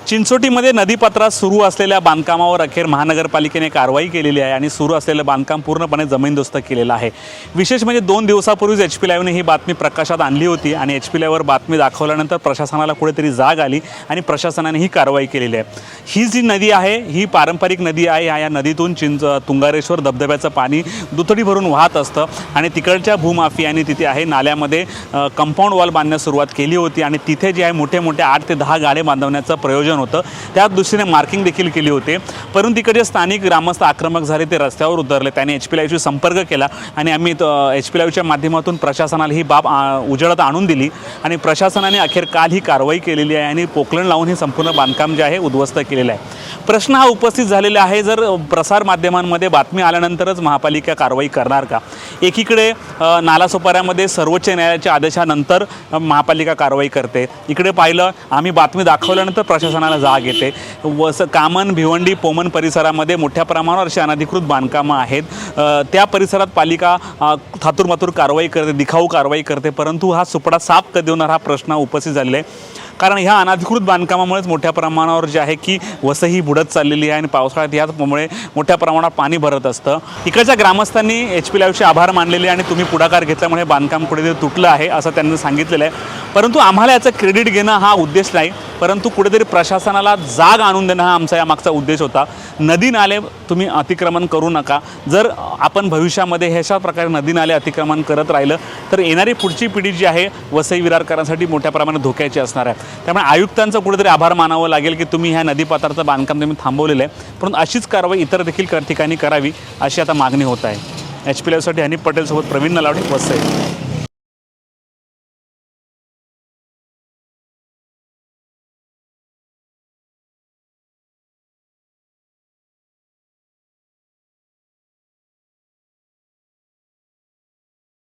चिंचोटीमध्ये नदीपात्रात सुरू असलेल्या बांधकामावर अखेर महानगरपालिकेने कारवाई केलेली आहे आणि सुरू असलेलं बांधकाम पूर्णपणे जमीनदोस्त केलेलं आहे। विशेष म्हणजे 2 दिवसापूर्वीच HP लाईव्हने ही बातमी प्रकाशात आणली होती आणि HP लाईव्हवर बातमी दाखवल्यानंतर प्रशासनाला कुठेतरी जाग आली आणि प्रशासनाने ही कारवाई केलेली आहे। ही जी नदी आहे ही पारंपरिक नदी आहे। या नदीतून तुंगारेश्वर धबधब्याचं पाणी दुथडी भरून वाहत असतं आणि तिकडच्या भूमाफियांनी तिथे आहे नाल्यामध्ये कंपाऊंड वॉल बांधण्यास सुरुवात केली होती आणि तिथे जे आहे मोठे मोठे 8 ते 10 गाडे बांधवण्याचं प्रयोजन होतं। त्याच दृष्टीने मार्किंग देखील केली होती, परंतु तिकडे स्थानिक ग्रामस्थ आक्रमक झाले, ते रस्त्यावर उतरले। त्यांनी HP लाईव्हशी संपर्क केला आणि आम्ही HP लाईव्हच्या माध्यमातून प्रशासनाला ही बाब उजेडात आणून दिली आणि प्रशासनाने अखेर काल ही कारवाई केलेली आहे आणि पोकलन लावून हे संपूर्ण बांधकाम जे आहे उद्ध्वस्त केलेलं आहे। प्रश्न हा उपस्थित झालेला आहे, जर प्रसार माध्यमांमध्ये बातमी आल्यानंतरच महापालिका कारवाई करणार का? एकीकडे नालासोपाऱ्यामध्ये सर्वोच्च न्यायालयाच्या आदेशानंतर महापालिका कारवाई करते, इकडे पाहिलं आम्ही बातमी दाखवल्यानंतर प्रशासनाला जाग येते। कामन, भिवंडी, पोमन परिसरामध्ये मोठ्या प्रमाणावर अशी अनधिकृत बांधकामं आहेत, त्या परिसरात पालिका थातूरमातूर कारवाई करते, दिखाऊ कारवाई करते, परंतु हा सुपडा साफ कधी होणार हा प्रश्न उपस्थित झालेला आहे। कारण ह्या अनधिकृत बांधकामामुळेच मोठ्या प्रमाणावर जे आहे की वसई बुडत चाललेली आहे आणि पावसाळ्यात याचमुळे मोठ्या प्रमाणात पाणी भरत असतं। इकडच्या ग्रामस्थांनी HP लाईव्हचे आभार मानलेले आणि तुम्ही पुढाकार घेतल्यामुळे बांधकाम कुठेतरी तुटलं आहे असं त्यांनी सांगितलेलं आहे, परंतु आम्हाला याचं क्रेडिट घेणं हा उद्देश नाही, परंतु कुठेतरी प्रशासनाला जाग आणून देणं हा आमचा यामागचा उद्देश होता। नदी नाले तुम्ही अतिक्रमण करू नका। जर आपण भविष्यामध्ये ह्याच्या प्रकारे नदी नाले अतिक्रमण करत राहिलं तर येणारी पुढची पिढी जी आहे वसई विरारकरांसाठी मोठ्या प्रमाणात धोक्याची असणार आहे। त्यामुळे आयुक्तांचं कुठेतरी आभार मानावं लागेल की तुम्ही ह्या नदीपात्राचं बांधकाम तुम्ही थांबवलेलं आहे, परंतु अशीच कारवाई इतर देखील ठिकाणी करावी अशी आता मागणी होत आहे। HP लाईव्हसाठी हनीफ पटेलसोबत प्रवीण नलावडे, वसई।